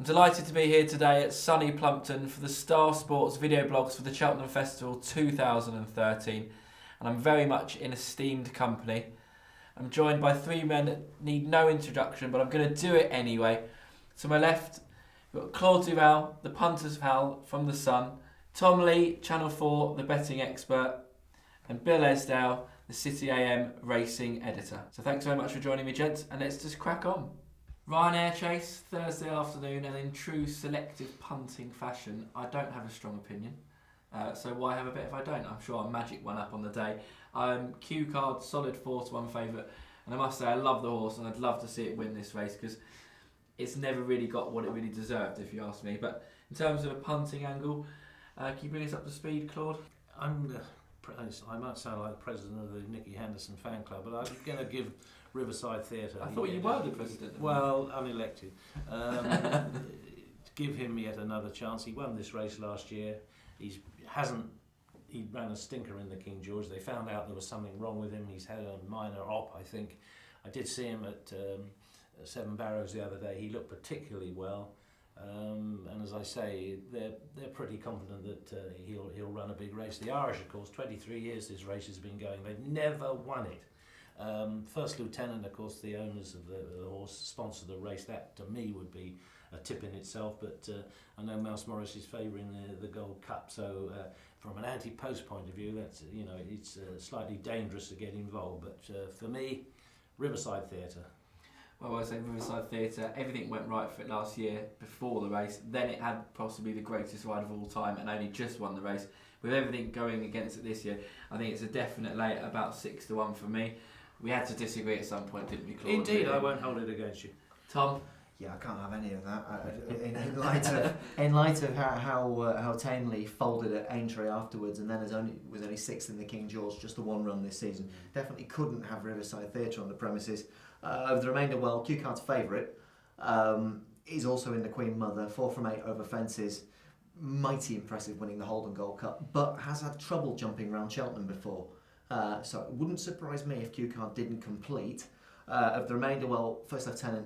Delighted to be here today at sunny Plumpton for the Star Sports video blogs for the Cheltenham Festival 2013, and I'm very much in esteemed company. I'm joined by three men that need no introduction, but I'm going to do it anyway. To my left, we've got Claude Duval, the Punters Pall from The Sun, Tom Lee, Channel 4, the betting expert, and Bill Esdaile, the City AM racing editor. So thanks very much for joining me, gents, and let's just crack on. Ryanair Chase, Thursday afternoon, and in true selective punting fashion, I don't have a strong opinion. So why have a bet if I don't? I'm sure I'll magic one up on the day. Q Card, solid 4-1 favourite, and I must say I love the horse and I'd love to see it win this race because it's never really got what it really deserved, if you ask me. But in terms of a punting angle, can you bring us up to speed, Claude? I might sound like the president of the Nicky Henderson fan club, but I'm going to give Riverside Theatre. I thought you were the president. Well, unelected. Give him yet another chance. He won this race last year. He ran a stinker in the King George. They found out there was something wrong with him. He's had a minor op, I think. I did see him at Seven Barrows the other day. He looked particularly well. And as I say, they're pretty confident that he'll run a big race. The Irish, of course, 23 years this race has been going. They've never won it. First Lieutenant, of course, the owners of the horse sponsor the race. That to me would be a tip in itself. But I know Mouse Morris is favouring the Gold Cup. So from an anti-post point of view, that's it's slightly dangerous to get involved. But for me, Riverside Theatre. Well, I say Riverside Theatre, everything went right for it last year before the race. Then it had possibly the greatest ride of all time and only just won the race. With everything going against it this year, I think it's a definite lay at about 6-1 for me. We had to disagree at some point, didn't we, Claude? Indeed, I won't hold it against you. Tom? Yeah, I can't have any of that. In light of how tamely folded at Aintree afterwards, and then was only sixth in the King George, just the one run this season. Definitely couldn't have Riverside Theatre on the premises. Of the remainder, well, Q Card's favourite is also in the Queen Mother, 4 from 8 over fences. Mighty impressive winning the Holden Gold Cup, but has had trouble jumping around Cheltenham before. So it wouldn't surprise me if Q Card didn't complete. Of the remainder, well, First Lieutenant,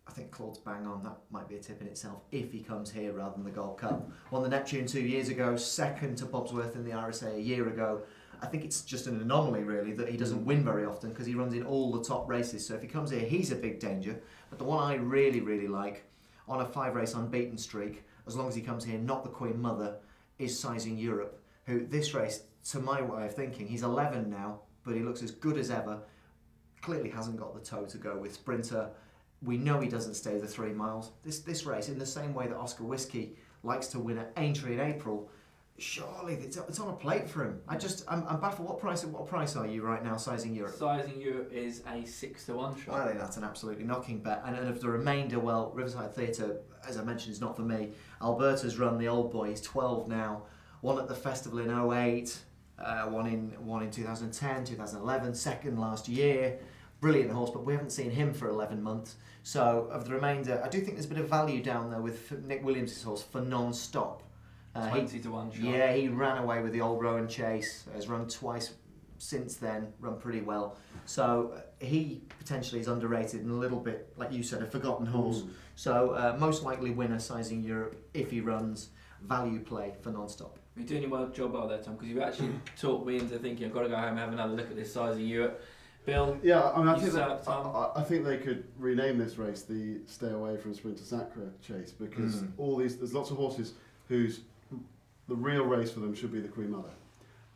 I think Claude's bang on. That might be a tip in itself if he comes here rather than the Gold Cup. Won the Neptune 2 years ago, second to Bobsworth in the RSA a year ago. I think it's just an anomaly really that he doesn't win very often because he runs in all the top races. So if he comes here, he's a big danger. But the one I really, really like on a 5-race unbeaten streak, as long as he comes here, not the Queen Mother, is Sizing Europe, who this race, to my way of thinking, he's 11 now, but he looks as good as ever. Clearly hasn't got the toe to go with Sprinter. We know he doesn't stay the 3 miles. This race, in the same way that Oscar Whiskey likes to win at Aintree in April, surely it's on a plate for him. I'm baffled. What price are you right now, Sizing Europe? Sizing Europe is a 6-1 shot. I think that's an absolutely knocking bet. And of the remainder, well, Riverside Theatre, as I mentioned, is not for me. Alberta's run the old boy. He's 12 now. Won at the festival in 08. Won in 2010, 2011. Second last year. Brilliant horse, but we haven't seen him for 11 months. So of the remainder, I do think there's a bit of value down there with Nick Williams' horse for non-stop. 20-1 shot. Yeah, he ran away with the old Rowan Chase, has run twice since then, run pretty well. So he potentially is underrated and a little bit, like you said, a forgotten horse. So most likely winner, Sizing Europe, if he runs, value play for non-stop. You're doing a well job out there, Tom, because you've actually talked me into thinking I've got to go home and have another look at this Sizing Europe. Bill? Yeah, I mean, I think they could rename this race the Stay Away from Sprinter Sacra Chase because there's lots of horses whose the real race for them should be the Queen Mother.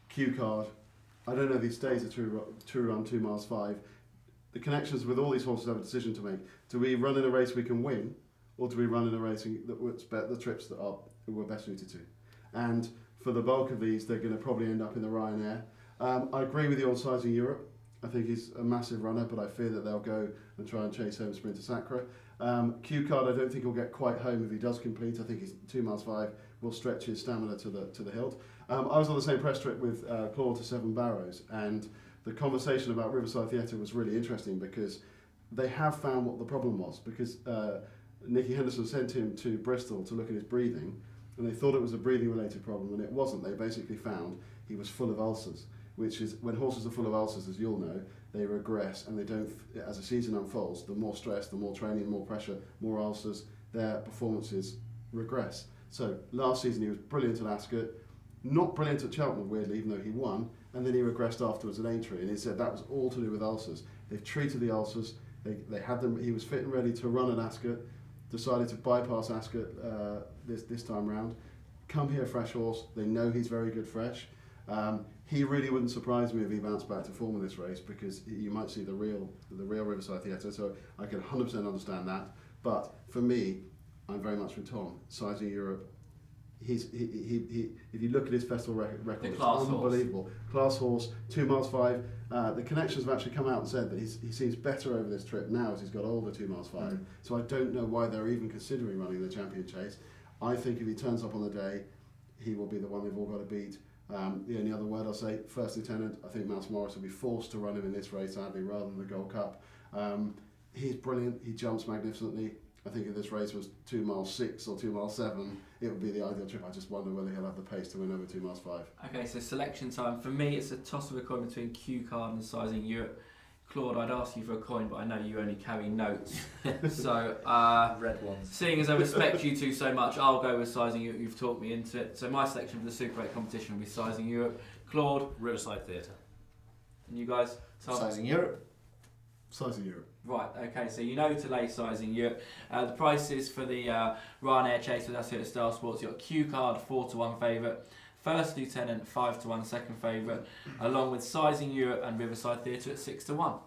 Q Card, I don't know if he stays a true run 2 miles 5. The connections with all these horses have a decision to make. Do we run in a race we can win, or do we run in a race that would bet the trips that we're best suited to? And for the bulk of these, they're going to probably end up in the Ryanair. I agree with you on Sizing Europe. I think he's a massive runner, but I fear that they'll go and try and chase home Sprinter Sacra. Q Card, I don't think he'll get quite home if he does complete. I think he's 2 miles 5 will stretch his stamina to the hilt. I was on the same press trip with Claude to Seven Barrows, and the conversation about Riverside Theatre was really interesting because they have found what the problem was. Because Nicky Henderson sent him to Bristol to look at his breathing, and they thought it was a breathing-related problem, and it wasn't. They basically found he was full of ulcers. Which is, when horses are full of ulcers, as you'll know, they regress and they don't, as the season unfolds, the more stress, the more training, more pressure, more ulcers, their performances regress. So last season he was brilliant at Ascot, not brilliant at Cheltenham, weirdly, even though he won, and then he regressed afterwards at Aintree, and he said that was all to do with ulcers. They've treated the ulcers, they had them, he was fit and ready to run at Ascot, decided to bypass Ascot this time round, come here fresh horse, they know he's very good fresh. He really wouldn't surprise me if he bounced back to form in this race, because you might see the real Riverside Theatre, so I can 100% understand that. But for me, I'm very much with Tom. Sizing Europe, he if you look at his festival record, it's unbelievable. Class horse, 2 miles 5. The connections have actually come out and said that he seems better over this trip now as he's got older, 2 miles 5. So I don't know why they're even considering running the Champion Chase. I think if he turns up on the day, he will be the one they've all got to beat. The only other word I'll say, First Lieutenant, I think Mouse Morris will be forced to run him in this race, sadly, rather than the Gold Cup. He's brilliant, he jumps magnificently. I think if this race was 2 miles 6 or 2 miles 7, it would be the ideal trip. I just wonder whether he'll have the pace to win over 2 miles 5. Okay, so selection time. For me, it's a toss of a coin between Q Card and Sizing Europe. Claude, I'd ask you for a coin, but I know you only carry notes. So, red ones. Seeing as I respect you two so much, I'll go with Sizing Europe. You've talked me into it. So my selection for the Super 8 competition will be Sizing Europe. Claude, Riverside Theatre. and you guys? Sizing Europe. Sizing Europe. Right, okay, so you know to lay Sizing Europe. The prices for the Ryanair Chase with us here at Star Sports, you've got Q Card 4-1 favourite, First Lieutenant 5-1 second favourite, along with Sizing Europe and Riverside Theatre at 6-1.